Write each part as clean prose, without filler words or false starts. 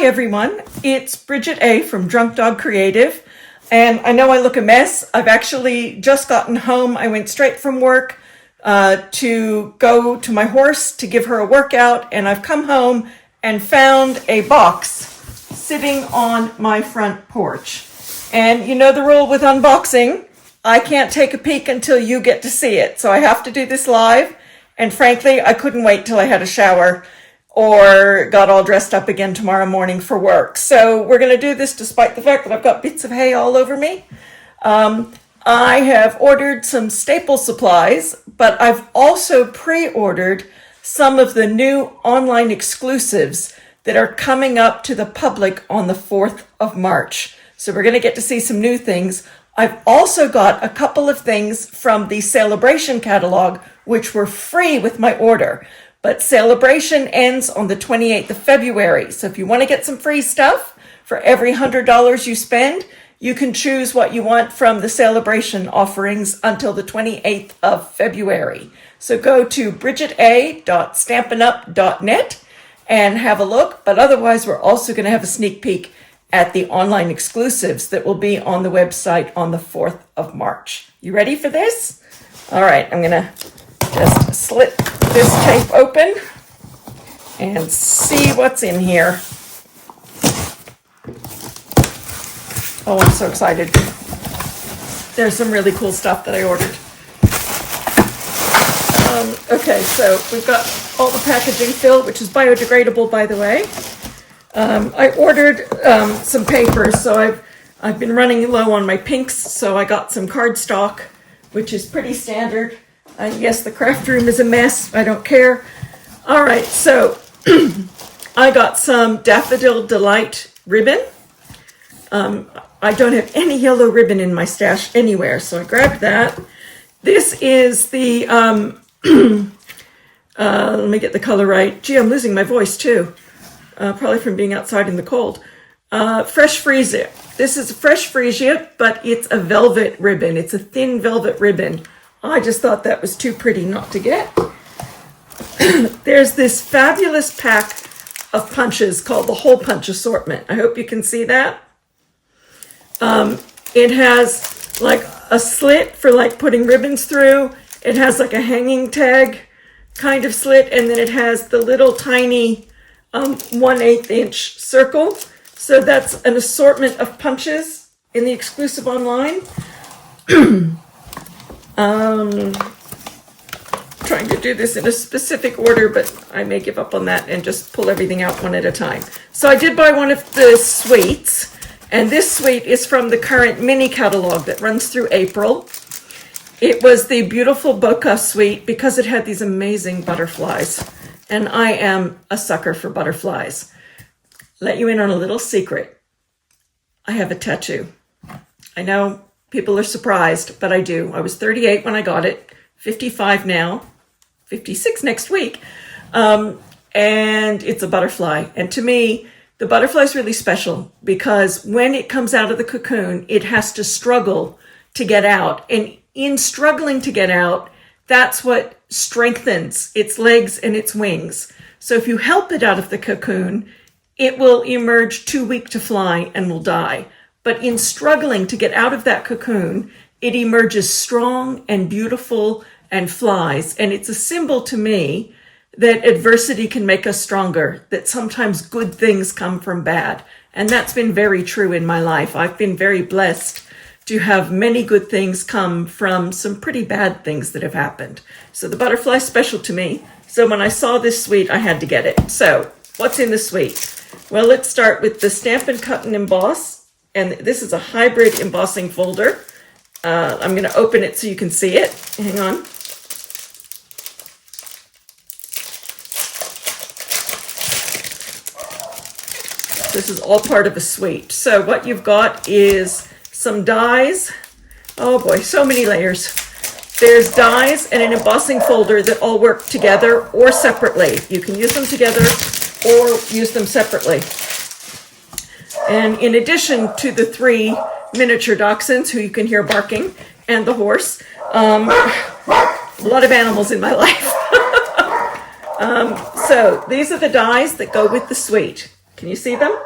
everyone, it's Bridget A. from Drunk Dog Creative, and I know I look a mess. I've actually just gotten home. I went straight from work to go to my horse to give her a workout, and I've come home and found a box sitting on my front porch. And you know the rule with unboxing, I can't take a peek until you get to see it, so I have to do this live, and frankly, I couldn't wait till I had a shower or got all dressed up again tomorrow morning for work. So we're going to do this despite the fact that I've got bits of hay all over me. I have ordered some staple supplies, but I've also pre-ordered some of the new online exclusives that are coming up to the public on the 4th of March. So we're going to get to see some new things. I've also got a couple of things from the Celebration catalog, which were free with my order. But Celebration ends on the 28th of February. So if you want to get some free stuff for every $100 you spend, you can choose what you want from the Celebration offerings until the 28th of February. So go to bridgeta.stampinup.net and have a look. But otherwise, we're also going to have a sneak peek at the online exclusives that will be on the website on the 4th of March. You ready for this? All right, I'm going to just slit this tape open and see what's in here. Oh, I'm so excited. There's some really cool stuff that I ordered. Okay, so we've got all the packaging filled, which is biodegradable, by the way. I ordered some papers, so I've been running low on my pinks, so I got some cardstock, which is pretty standard. Yes, the craft room is a mess. I don't care. All right, so I got some Daffodil Delight ribbon. I don't have any yellow ribbon in my stash anywhere, so I grabbed that. This is the, let me get the color right. Gee, I'm losing my voice too, probably from being outside in the cold. Fresh Freesia. This is Fresh Freesia, but it's a velvet ribbon. It's a thin velvet ribbon. I just thought that was too pretty not to get. There's this fabulous pack of punches called the Hole Punch Assortment. I hope you can see that. It has like a slit for like putting ribbons through. It has like a hanging tag kind of slit, and then it has the little tiny 1/8 inch circle. So that's an assortment of punches in the exclusive online. Trying to do this in a specific order, but I may give up on that and just pull everything out one at a time. So I did buy one of the suites, and this suite is from the current Mini Catalogue that runs through April. It was the beautiful bokeh suite because it had these amazing butterflies, and I am a sucker for butterflies. Let you in on a little secret. I have a tattoo. I know people are surprised, but I do. I was 38 when I got it, 55 now, 56 next week. And it's a butterfly. And to me, the butterfly is really special because when it comes out of the cocoon, it has to struggle to get out. And in struggling to get out, that's what strengthens its legs and its wings. So if you help it out of the cocoon, it will emerge too weak to fly and will die. But in struggling to get out of that cocoon, it emerges strong and beautiful and flies. And it's a symbol to me that adversity can make us stronger, that sometimes good things come from bad. And that's been very true in my life. I've been very blessed to have many good things come from some pretty bad things that have happened. So the butterfly is special to me. So when I saw this suite, I had to get it. So what's in the suite? Well, let's start with the Stampin' Cut and Emboss. And this is a hybrid embossing folder. I'm going to open it so you can see it. Hang on. This is all part of a suite. So what you've got is some dies. Oh boy, so many layers. There's dies and an embossing folder that all work together or separately. You can use them together or use them separately. And in addition to the 3 miniature dachshunds who you can hear barking and the horse, a lot of animals in my life. So these are the dies that go with the suite. Can you see them?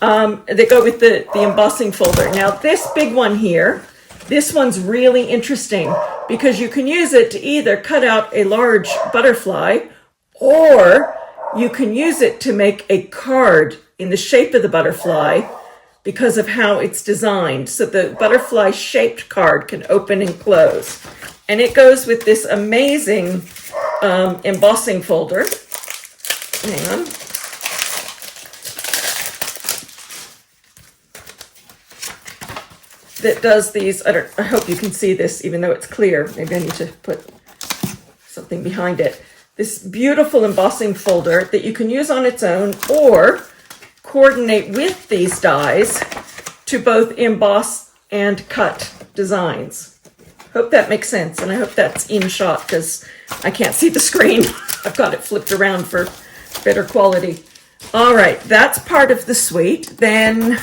that go with the embossing folder. Now this big one here, this one's really interesting because you can use it to either cut out a large butterfly, or you can use it to make a card in the shape of the butterfly because of how it's designed. So the butterfly shaped card can open and close. And it goes with this amazing embossing folder. Hang on. That does these, I hope you can see this even though it's clear. Maybe I need to put something behind it. This beautiful embossing folder that you can use on its own or coordinate with these dies to both emboss and cut designs. Hope that makes sense, and I hope that's in shot because I can't see the screen. I've got it flipped around for better quality. All right, that's part of the suite. Then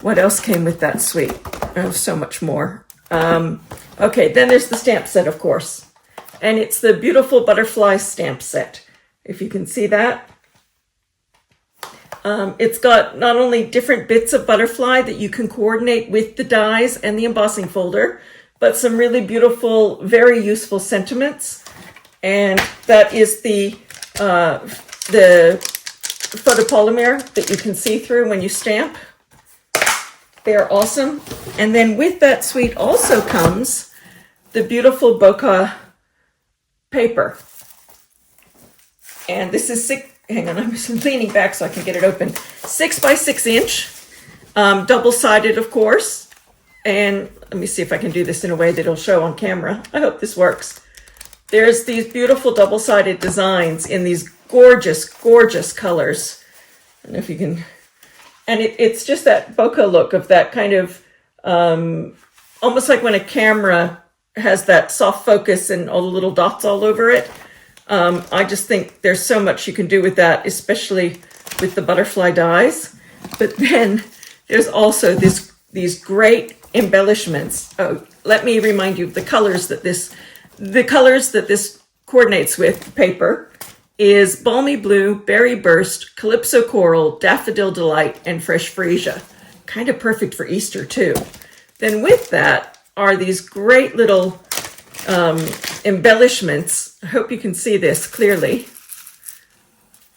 what else came with that suite? Oh, so much more. Okay, then there's the stamp set, of course. And it's the beautiful butterfly stamp set. If you can see that. It's got not only different bits of butterfly that you can coordinate with the dies and the embossing folder, but some really beautiful, very useful sentiments. And that is the photopolymer that you can see through when you stamp. They're awesome. And then with that suite also comes the beautiful bokeh paper. And this is hang on, I'm leaning back so I can get it open. 6 by 6 inch, double-sided, of course. And let me see if I can do this in a way that it'll show on camera. I hope this works. There's these beautiful double-sided designs in these gorgeous, gorgeous colors. I don't know if you can, and it's just that bokeh look of that kind of, almost like when a camera has that soft focus and all the little dots all over it. I just think there's so much you can do with that, especially with the butterfly dies. But then there's also these great embellishments. Oh, let me remind you of the colors that this coordinates with paper is Balmy Blue, Berry Burst, Calypso Coral, Daffodil Delight, and Fresh Freesia. Kind of perfect for Easter too. Then with that are these great little embellishments. I hope you can see this clearly.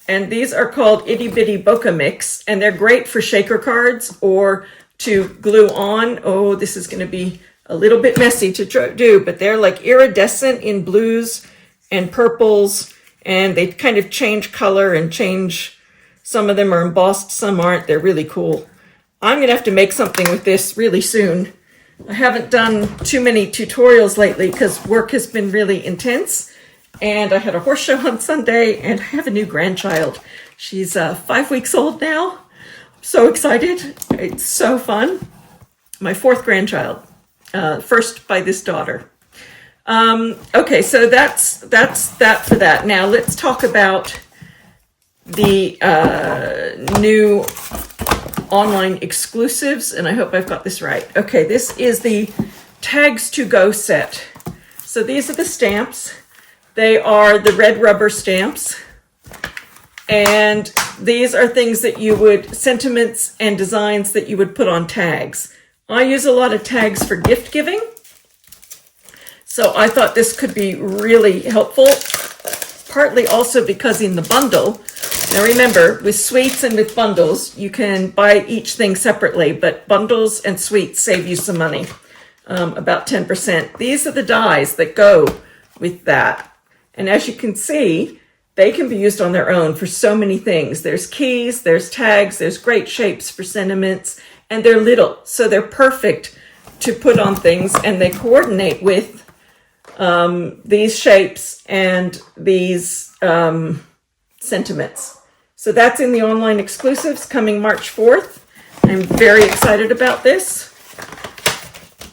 And these are called Itty Bitty Bokeh Mix, and they're great for shaker cards or to glue on. Oh, this is going to be a little bit messy to do, but they're like iridescent in blues and purples, and they kind of change color and change. Some of them are embossed, some aren't. They're really cool. I'm going to have to make something with this really soon. I haven't done too many tutorials lately because work has been really intense. And I had a horse show on Sunday, and I have a new grandchild. She's 5 weeks old now. I'm so excited. It's so fun. My 4th grandchild, first by this daughter. Okay, so that's that for that. Now let's talk about the new online exclusives, and I hope I've got this right. Okay, this is the Tags to Go set. So these are the stamps. They are the red rubber stamps. And these are things that you would, sentiments and designs that you would put on tags. I use a lot of tags for gift giving. So I thought this could be really helpful, partly also because in the bundle, now remember, with suites and with bundles, you can buy each thing separately, but bundles and suites save you some money, about 10%. These are the dies that go with that. And as you can see, they can be used on their own for so many things. There's keys, there's tags, there's great shapes for sentiments, and they're little, so they're perfect to put on things, and they coordinate with these shapes and these sentiments. So that's in the online exclusives coming March 4th. I'm very excited about this.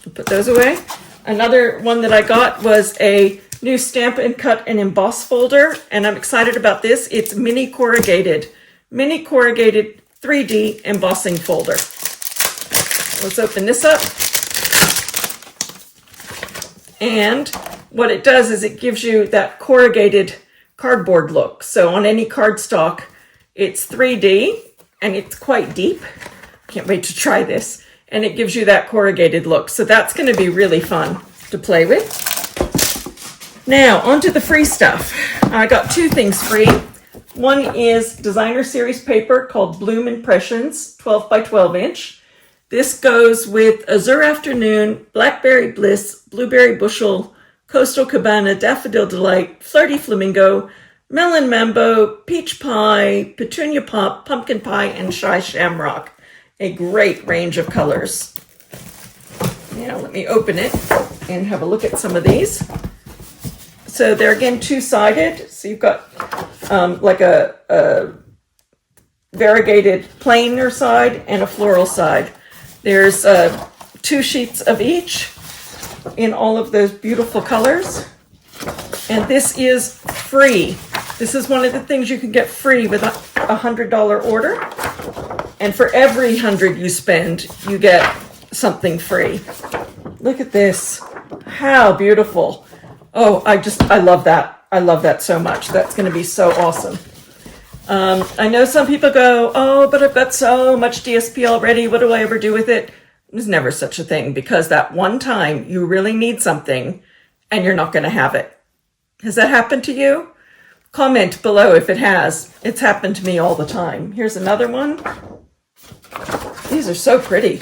I'll put those away. Another one that I got was a new Stampin' Cut and Emboss folder, and I'm excited about this. It's mini corrugated 3D embossing folder. Let's open this up. And what it does is it gives you that corrugated cardboard look. So on any cardstock, it's 3D, and it's quite deep. Can't wait to try this. And it gives you that corrugated look. So that's going to be really fun to play with. Now, onto the free stuff. I got two things free. One is designer series paper called Bloom Impressions, 12 by 12 inch. This goes with Azure Afternoon, Blackberry Bliss, Blueberry Bushel, Coastal Cabana, Daffodil Delight, Flirty Flamingo, Melon Mambo, Peach Pie, Petunia Pop, Pumpkin Pie, and Shy Shamrock. A great range of colors. Now let me open it and have a look at some of these. So they're again two-sided. So you've got like a variegated plainer side and a floral side. There's 2 sheets of each in all of those beautiful colors. And this is free. This is one of the things you can get free with a $100 order. And for every 100 you spend, you get something free. Look at this. How beautiful. Oh, I love that. I love that so much. That's going to be so awesome. I know some people go, oh, but I've got so much DSP already. What do I ever do with it? There's never such a thing, because that one time you really need something and you're not going to have it. Has that happened to you? Comment below if it has. It's happened to me all the time. Here's another one. These are so pretty.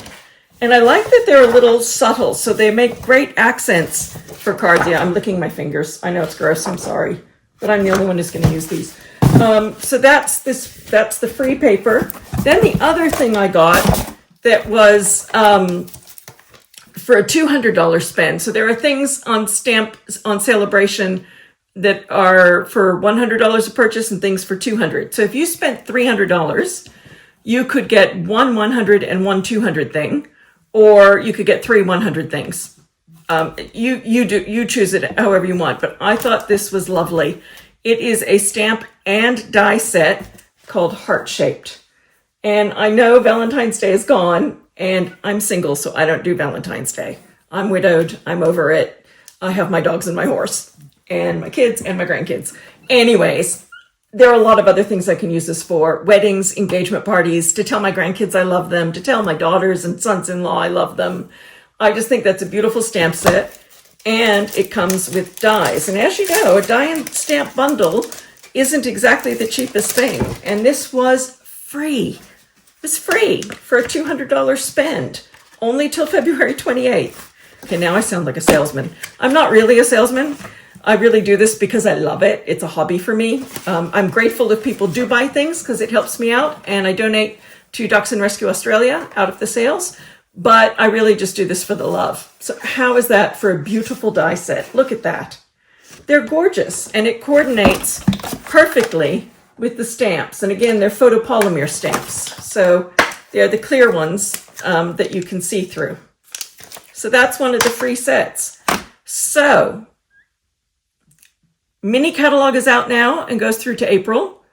And I like that they're a little subtle, so they make great accents for cards. Yeah, I'm licking my fingers. I know it's gross, I'm sorry. But I'm the only one who's going to use these. So that's the free paper. Then the other thing I got that was for a $200 spend. So there are things on Celebration that are for $100 a purchase and things for $200. So if you spent $300, you could get one 100 and one 200 thing, or you could get 3 100 things. You choose it however you want, but I thought this was lovely. It is a stamp and die set called Heart Shaped. And I know Valentine's Day is gone, and I'm single, so I don't do Valentine's Day. I'm widowed. I'm over it. I have my dogs and my horse, and my kids and my grandkids. Anyways, there are a lot of other things I can use this for. Weddings, engagement parties, to tell my grandkids I love them, to tell my daughters and sons-in-law I love them. I just think that's a beautiful stamp set. And it comes with dies. And as you know, a die and stamp bundle isn't exactly the cheapest thing. And this was free. It was free for a $200 spend, only till February 28th. Okay, now I sound like a salesman. I'm not really a salesman. I really do this because I love it. It's a hobby for me. I'm grateful if people do buy things because it helps me out. And I donate to Ducks and Rescue Australia out of the sales. But I really just do this for the love. So how is that for a beautiful die set? Look at that. They're gorgeous, and it coordinates perfectly with the stamps. And again, they're photopolymer stamps. So they're the clear ones that you can see through. So that's one of the free sets. So Mini Catalog is out now and goes through to April.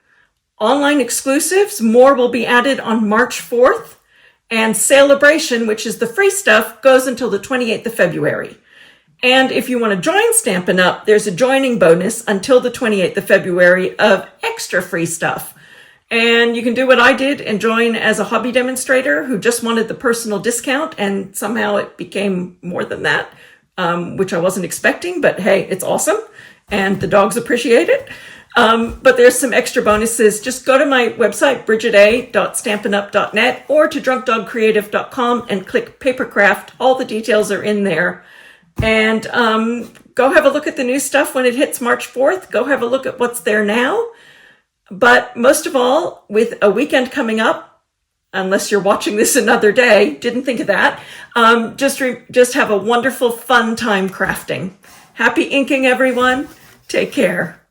Online exclusives, more will be added on March 4th. And Celebration, which is the free stuff, goes until the 28th of February. And if you want to join Stampin' Up, there's a joining bonus until the 28th of February of extra free stuff. And you can do what I did and join as a hobby demonstrator who just wanted the personal discount, and somehow it became more than that, which I wasn't expecting, but hey, it's awesome. And the dogs appreciate it. But there's some extra bonuses. Just go to my website, bridgeta.stampinup.net, or to drunkdogcreative.com and click Papercraft. All the details are in there. And go have a look at the new stuff when it hits March 4th. Go have a look at what's there now. But most of all, with a weekend coming up, unless you're watching this another day, didn't think of that, just have a wonderful, fun time crafting. Happy inking, everyone. Take care.